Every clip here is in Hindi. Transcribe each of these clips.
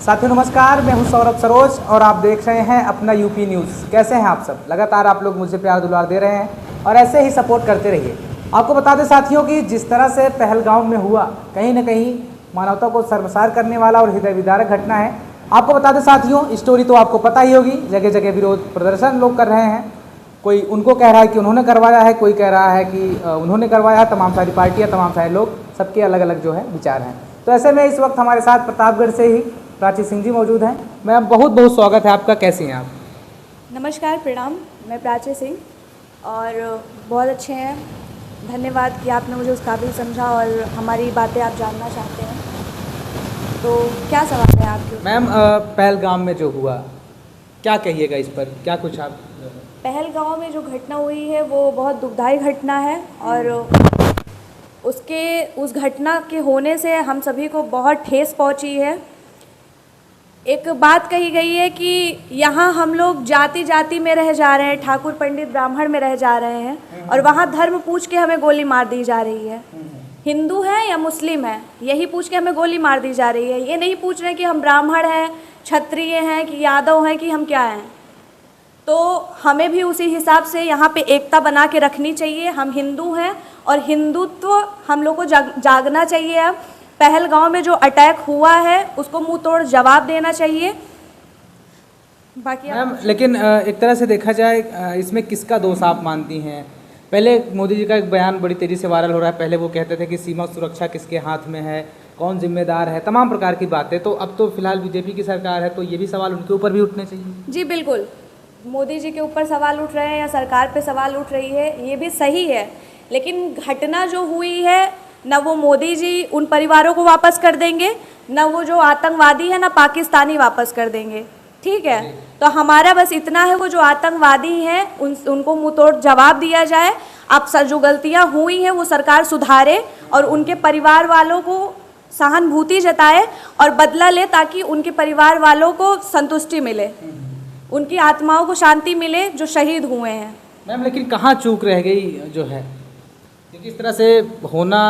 साथियों नमस्कार, मैं हूं सौरभ सरोज और आप देख रहे हैं अपना यूपी न्यूज़। कैसे हैं आप सब? लगातार आप लोग मुझे प्यार दुलार दे रहे हैं और ऐसे ही सपोर्ट करते रहिए। आपको बता दें साथियों कि जिस तरह से पहलगाम में हुआ, कहीं ना कहीं मानवता को शर्मसार करने वाला और हृदय विदारक घटना है। आपको बता दें साथियों, स्टोरी तो आपको पता ही होगी। जगह जगह विरोध प्रदर्शन लोग कर रहे हैं। कोई उनको कह रहा है कि उन्होंने करवाया है, कोई कह रहा है कि उन्होंने करवाया है। तमाम सारी पार्टियाँ, तमाम सारे लोग, सबके अलग अलग जो है विचार हैं। तो ऐसे में इस वक्त हमारे साथ प्रतापगढ़ से ही प्राची सिंह जी मौजूद हैं। मैम बहुत बहुत स्वागत है आपका, कैसी हैं आप? नमस्कार, प्रणाम। मैं प्राची सिंह और बहुत अच्छे हैं। धन्यवाद कि आपने मुझे उस काबिल समझा और हमारी बातें आप जानना चाहते हैं। तो क्या सवाल है आपके? मैम पहलगाम में जो हुआ, क्या कहिएगा इस पर? क्या कुछ आप? पहलगाम में जो घटना हुई है वो बहुत दुखदाई घटना है और उस घटना के होने से हम सभी को बहुत ठेस पहुंची है। एक बात कही गई है कि यहाँ हम लोग जाति जाति में रह जा रहे हैं, ठाकुर पंडित ब्राह्मण में रह जा रहे हैं और वहाँ धर्म पूछ के हमें गोली मार दी जा रही है। हिंदू है या मुस्लिम है, यही पूछ के हमें गोली मार दी जा रही है। ये नहीं पूछ रहे कि हम ब्राह्मण हैं, क्षत्रिय हैं कि यादव हैं कि हम क्या हैं। तो हमें भी उसी हिसाब से यहाँ पे एकता बना के रखनी चाहिए। हम हिंदू हैं और हिंदुत्व हम लोग को जागना चाहिए। अब पहलगाम में जो अटैक हुआ है उसको मुंह तोड़ जवाब देना चाहिए। बाकी मैम लेकिन एक तरह से देखा जाए, इसमें किसका दोष आप मानती हैं? पहले मोदी जी का एक बयान बड़ी तेज़ी से वायरल हो रहा है। पहले वो कहते थे कि सीमा सुरक्षा किसके हाथ में है, कौन जिम्मेदार है, तमाम प्रकार की बातें। तो अब तो फिलहाल बीजेपी की सरकार है, तो ये भी सवाल उनके ऊपर भी उठने चाहिए। जी बिल्कुल, मोदी जी के ऊपर सवाल उठ रहे हैं या सरकार पे सवाल उठ रही है, ये भी सही है। लेकिन घटना जो हुई है, न वो मोदी जी उन परिवारों को वापस कर देंगे, न वो जो आतंकवादी है, न पाकिस्तानी वापस कर देंगे। ठीक है, तो हमारा बस इतना है, वो जो आतंकवादी हैं उनको मुंह तोड़ जवाब दिया जाए। अब जो गलतियां हुई हैं वो सरकार सुधारे और उनके परिवार वालों को सहानुभूति जताए और बदला ले, ताकि उनके परिवार वालों को संतुष्टि मिले, उनकी आत्माओं को शांति मिले जो शहीद हुए हैं। मैम लेकिन कहाँ चूक रह गई जो है, क्योंकि इस तरह से होना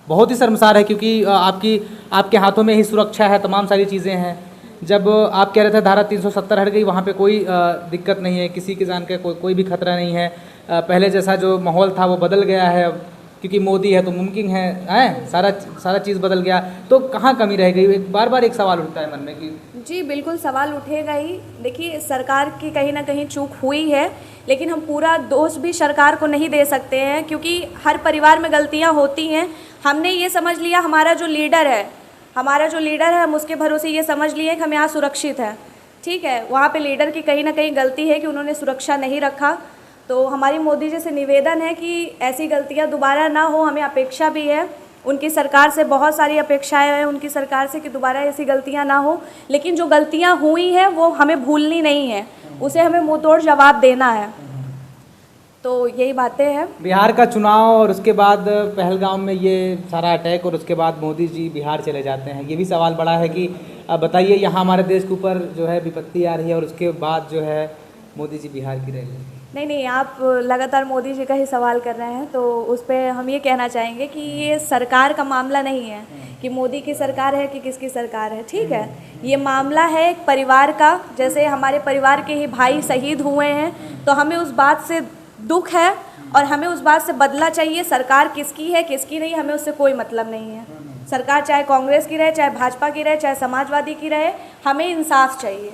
बहुत ही शर्मसार है। क्योंकि आपके हाथों में ही सुरक्षा है, तमाम सारी चीज़ें हैं। जब आप कह रहे थे धारा 370 हट गई, वहाँ पे कोई दिक्कत नहीं है, किसी की जान का कोई भी खतरा नहीं है। पहले जैसा जो माहौल था वो बदल गया है अब, क्योंकि मोदी है तो मुमकिन है सारा चीज़ बदल गया। तो कहाँ कमी रह गई? बार बार एक सवाल उठता है मन में कि जी बिल्कुल सवाल उठेगा ही। देखिए, सरकार की कहीं ना कहीं चूक हुई है, लेकिन हम पूरा दोष भी सरकार को नहीं दे सकते हैं, क्योंकि हर परिवार में गलतियां होती हैं। हमने ये समझ लिया हमारा जो लीडर है हम उसके भरोसे ये समझ लिए कि हम यहाँ सुरक्षित हैं। ठीक है, वहाँ पे लीडर की कहीं ना कहीं गलती है कि उन्होंने सुरक्षा नहीं रखा। तो हमारी मोदी जी से निवेदन है कि ऐसी गलतियाँ दोबारा ना हो। हमें अपेक्षा भी है उनकी सरकार से, बहुत सारी अपेक्षाएं हैं उनकी सरकार से कि दोबारा ऐसी गलतियां ना हो। लेकिन जो गलतियां हुई हैं वो हमें भूलनी नहीं है, उसे हमें मुंह तोड़ जवाब देना है। तो यही बातें हैं। बिहार का चुनाव और उसके बाद पहलगाम में ये सारा अटैक और उसके बाद मोदी जी बिहार चले जाते हैं, ये भी सवाल बड़ा है कि अब बताइए, यहाँ हमारे देश के ऊपर जो है विपत्ति आ रही है और उसके बाद जो है मोदी जी बिहार की रह गई। नहीं, आप लगातार मोदी जी का ही सवाल कर रहे हैं, तो उस पर हम ये कहना चाहेंगे कि ये सरकार का मामला नहीं है कि मोदी की सरकार है कि किसकी सरकार है। ठीक है, ये मामला है एक परिवार का। जैसे हमारे परिवार के ही भाई शहीद हुए हैं, तो हमें उस बात से दुख है और हमें उस बात से बदला चाहिए। सरकार किसकी है किसकी नहीं, हमें उससे कोई मतलब नहीं है। सरकार चाहे कांग्रेस की रहे, चाहे भाजपा की रहे, चाहे समाजवादी की रहे, हमें इंसाफ चाहिए।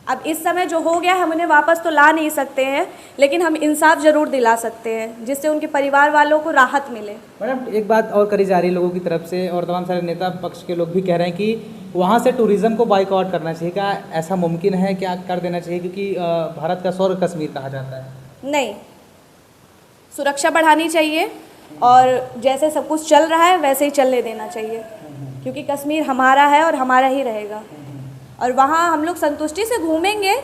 अब इस समय जो हो गया हम उन्हें वापस तो ला नहीं सकते हैं, लेकिन हम इंसाफ ज़रूर दिला सकते हैं, जिससे उनके परिवार वालों को राहत मिले। मैडम एक बात और करी जा रही है लोगों की तरफ से, और तमाम सारे नेता पक्ष के लोग भी कह रहे हैं कि वहाँ से टूरिज़्म को बाइकआउट करना चाहिए। क्या ऐसा मुमकिन है? क्या कर देना चाहिए? क्योंकि भारत का स्वर्ग कश्मीर कहा जाता है। नहीं, सुरक्षा बढ़ानी चाहिए और जैसे सब कुछ चल रहा है वैसे ही चलने देना चाहिए, क्योंकि कश्मीर हमारा है और हमारा ही रहेगा। और वहाँ हम लोग संतुष्टि से घूमेंगे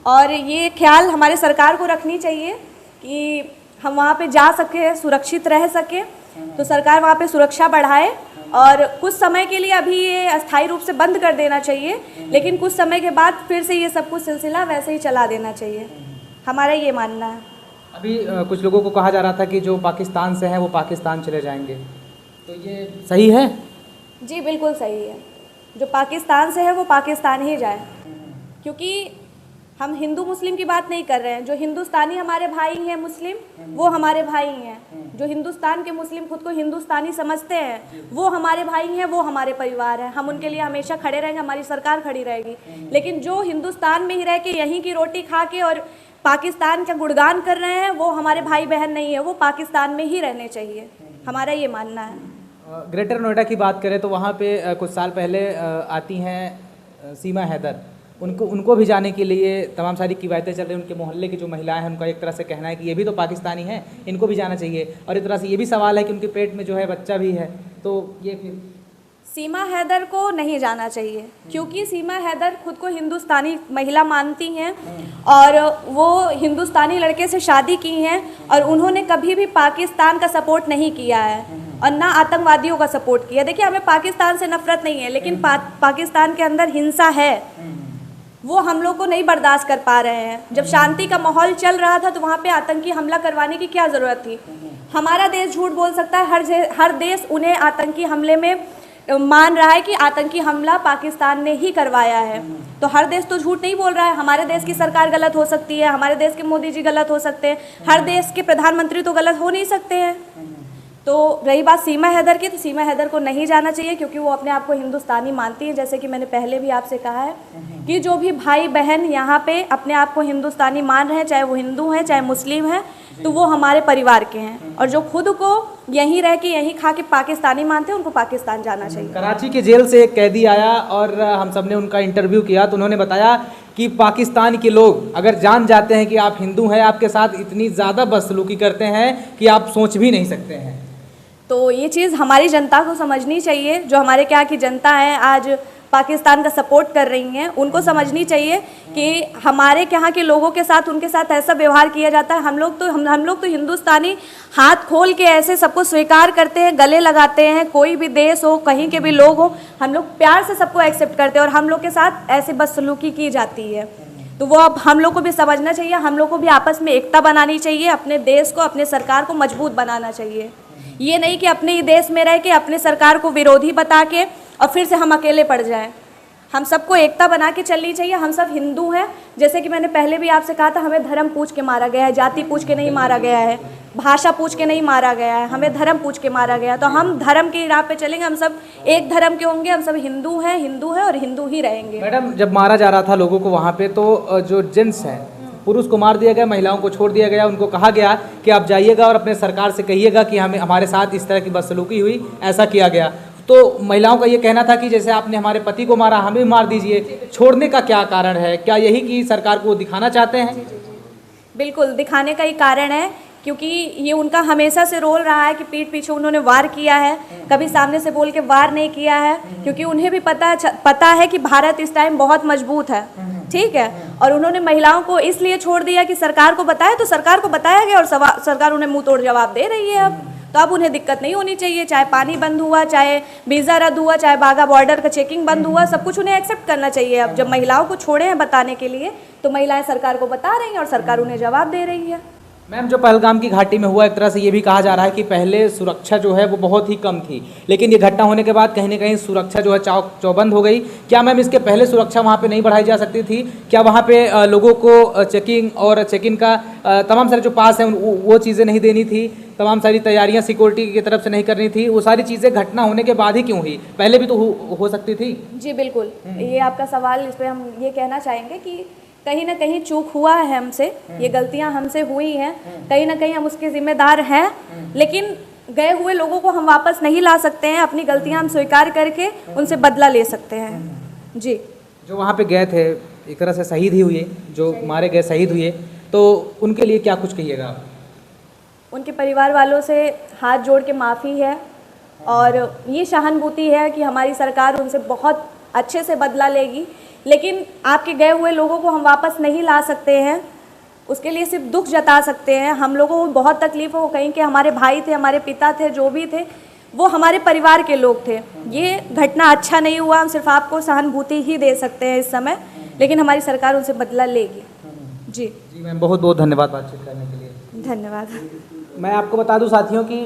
और ये ख्याल हमारे सरकार को रखनी चाहिए कि हम वहाँ पे जा सके, सुरक्षित रह सके। तो सरकार वहाँ पे सुरक्षा बढ़ाए और कुछ समय के लिए अभी ये अस्थायी रूप से बंद कर देना चाहिए, लेकिन कुछ समय के बाद फिर से ये सब कुछ सिलसिला वैसे ही चला देना चाहिए, हमारा ये मानना है। अभी कुछ लोगों को कहा जा रहा था कि जो पाकिस्तान से हैं वो पाकिस्तान चले जाएंगे, तो ये सही है? जी बिल्कुल सही है। जो पाकिस्तान से है वो पाकिस्तान ही जाए, क्योंकि हम हिंदू मुस्लिम की बात नहीं कर रहे हैं। जो हिंदुस्तानी हमारे भाई हैं मुस्लिम, वो हमारे भाई हैं। जो हिंदुस्तान के मुस्लिम खुद को हिंदुस्तानी समझते हैं, वो हमारे भाई हैं, वो हमारे परिवार हैं। हम उनके लिए हमेशा खड़े रहेंगे, हमारी सरकार खड़ी रहेगी। लेकिन जो हिंदुस्तान में ही रह के यहीं की रोटी खा के और पाकिस्तान का गुणगान कर रहे हैं, वो हमारे भाई बहन नहीं है, वो पाकिस्तान में ही रहने चाहिए, हमारा ये मानना है। ग्रेटर नोएडा की बात करें तो वहाँ पे कुछ साल पहले आती हैं सीमा हैदर, उनको भी जाने के लिए तमाम सारी किवायतें चल रही हैं। उनके मोहल्ले की जो महिलाएं हैं, उनका एक तरह से कहना है कि ये भी तो पाकिस्तानी हैं, इनको भी जाना चाहिए। और एक तरह से ये भी सवाल है कि उनके पेट में जो है बच्चा भी है, तो ये फिर सीमा हैदर को नहीं जाना चाहिए, क्योंकि सीमा हैदर खुद को हिंदुस्तानी महिला मानती हैं और वो हिंदुस्तानी लड़के से शादी की हैं और उन्होंने कभी भी पाकिस्तान का सपोर्ट नहीं किया है और ना आतंकवादियों का सपोर्ट किया। देखिए, हमें पाकिस्तान से नफरत नहीं है, लेकिन पाकिस्तान के अंदर हिंसा है, वो हम लोग को नहीं बर्दाश्त कर पा रहे हैं। जब शांति का माहौल चल रहा था तो वहाँ पे आतंकी हमला करवाने की क्या ज़रूरत थी? हमारा देश झूठ बोल सकता है, हर देश उन्हें आतंकी हमले में मान रहा है कि आतंकी हमला पाकिस्तान ने ही करवाया है। तो हर देश तो झूठ नहीं बोल रहा है। हमारे देश की सरकार गलत हो सकती है, हमारे देश के मोदी जी गलत हो सकते हैं, हर देश के प्रधानमंत्री तो गलत हो नहीं सकते हैं। तो रही बात सीमा हैदर की, तो सीमा हैदर को नहीं जाना चाहिए, क्योंकि वो अपने आप को हिंदुस्तानी मानती है। जैसे कि मैंने पहले भी आपसे कहा है कि जो भी भाई बहन यहाँ पे अपने आप को हिंदुस्तानी मान रहे हैं, चाहे वो हिंदू हैं चाहे मुस्लिम हैं, तो वो हमारे परिवार के हैं। और जो खुद को यहीं रह के यहीं खा के पाकिस्तानी मानते हैं, उनको पाकिस्तान जाना चाहिए। कराची के जेल से एक कैदी आया और हम सब ने उनका इंटरव्यू किया, तो उन्होंने बताया कि पाकिस्तान के लोग अगर जान जाते हैं कि आप हिंदू हैं, आपके साथ इतनी ज़्यादा बदसलूकी करते हैं कि आप सोच भी नहीं सकते हैं। तो ये चीज़ हमारी जनता को समझनी चाहिए। जो हमारे क्या की जनता है आज पाकिस्तान का सपोर्ट कर रही हैं, उनको समझनी चाहिए कि हमारे यहाँ के लोगों के साथ उनके साथ ऐसा व्यवहार किया जाता है। हम लोग तो हिंदुस्तानी हाथ खोल के ऐसे सबको स्वीकार करते हैं, गले लगाते हैं। कोई भी देश हो, कहीं के भी लोग हो, हम लोग प्यार से सबको एक्सेप्ट करते हैं और हम लोग के साथ ऐसे बदसलूकी की जाती है। तो वो अब हम लोग को भी समझना चाहिए, हम लोग को भी आपस में एकता बनानी चाहिए, अपने देश को, अपने सरकार को मजबूत बनाना चाहिए। ये नहीं कि अपने ही देश में रह के अपने सरकार को विरोधी बता के और फिर से हम अकेले पड़ जाएं। हम सबको एकता बना के चलनी चाहिए। हम सब हिंदू हैं, जैसे कि मैंने पहले भी आपसे कहा था, हमें धर्म पूछ के मारा गया है, जाति पूछ के नहीं मारा गया है, भाषा पूछ के नहीं मारा गया है, हमें धर्म पूछ के मारा गया है। तो हम धर्म की राह पे चलेंगे, हम सब एक धर्म के होंगे, हम सब हिंदू हैं और हिंदू ही रहेंगे। मैडम, जब मारा जा रहा था लोगों को वहाँ पे, तो जो जेंट्स हैं, पुरुष को मार दिया गया, महिलाओं को छोड़ दिया गया। उनको कहा गया कि आप जाइएगा और अपने सरकार से कहिएगा कि हमारे साथ इस तरह की बदसलूकी हुई, ऐसा किया गया। तो महिलाओं का ये कहना था कि जैसे आपने हमारे पति को मारा, हमें भी मार दीजिए। छोड़ने का क्या कारण है? क्या यही कि सरकार को दिखाना चाहते हैं? बिल्कुल दिखाने का ही कारण है, क्योंकि ये उनका हमेशा से रोल रहा है कि पीठ पीछे उन्होंने वार किया है, कभी सामने से बोल के वार नहीं किया है, क्योंकि उन्हें भी पता है कि भारत इस टाइम बहुत मजबूत है, ठीक है। और उन्होंने महिलाओं को इसलिए छोड़ दिया कि सरकार को बताया, तो सरकार को बताया गया और सरकार उन्हें मुंह तोड़ जवाब दे रही है। अब उन्हें दिक्कत नहीं होनी चाहिए, चाहे पानी बंद हुआ, चाहे वीज़ा रद्द हुआ, चाहे बाघा बॉर्डर का चेकिंग बंद हुआ, सब कुछ उन्हें एक्सेप्ट करना चाहिए। अब जब महिलाओं को छोड़े हैं बताने के लिए, तो महिलाएं सरकार को बता रही हैं और सरकार उन्हें जवाब दे रही है। मैम, जो पहलगाम की घाटी में हुआ, एक तरह से ये भी कहा जा रहा है कि पहले सुरक्षा जो है वो बहुत ही कम थी, लेकिन ये घटना होने के बाद कहीं ना कहीं सुरक्षा जो है चौबंद हो गई। क्या मैम इसके पहले सुरक्षा वहाँ पे नहीं बढ़ाई जा सकती थी? क्या वहाँ पे लोगों को चेकिंग और चेक इन का तमाम सारे जो पास हैं वो चीज़ें नहीं देनी थी? तमाम सारी तैयारियाँ सिक्योरिटी की तरफ से नहीं करनी थी? वो सारी चीज़ें घटना होने के बाद ही क्यों हुई? पहले भी तो हो सकती थी। जी बिल्कुल, ये आपका सवाल, इस पर हम ये कहना चाहेंगे कि कहीं ना कहीं चूक हुआ है हमसे, ये गलतियां हमसे हुई हैं, कहीं ना कहीं हम उसके जिम्मेदार हैं, लेकिन गए हुए लोगों को हम वापस नहीं ला सकते हैं। अपनी गलतियां हम स्वीकार करके उनसे बदला ले सकते हैं। जी, जो वहाँ पे गए थे एक तरह से शहीद ही हुए, जो मारे गए शहीद हुए, तो उनके लिए क्या कुछ कहिएगा आप? उनके परिवार वालों से हाथ जोड़ के माफ़ी है और ये सहानुभूति है कि हमारी सरकार उनसे बहुत अच्छे से बदला लेगी, लेकिन आपके गए हुए लोगों को हम वापस नहीं ला सकते हैं। उसके लिए सिर्फ दुख जता सकते हैं। हम लोगों को बहुत तकलीफ हो, कहीं के हमारे भाई थे, हमारे पिता थे, जो भी थे वो हमारे परिवार के लोग थे। ये घटना अच्छा नहीं हुआ, हम सिर्फ आपको सहानुभूति ही दे सकते हैं इस समय, लेकिन हमारी सरकार उनसे बदला लेगी। जी मैम, बहुत बहुत धन्यवाद बातचीत करने के लिए। धन्यवाद। मैं आपको बता दूं साथियों कि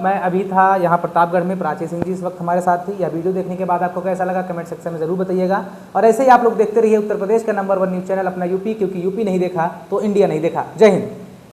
मैं अभी था यहाँ प्रतापगढ़ में, प्राची सिंह जी इस वक्त हमारे साथ थी। यह वीडियो देखने के बाद आपको कैसा लगा कमेंट सेक्शन में ज़रूर बताइएगा। और ऐसे ही आप लोग देखते रहिए उत्तर प्रदेश का नंबर 1 न्यूज़ चैनल अपना यूपी, क्योंकि यूपी नहीं देखा तो इंडिया नहीं देखा। जय हिंद।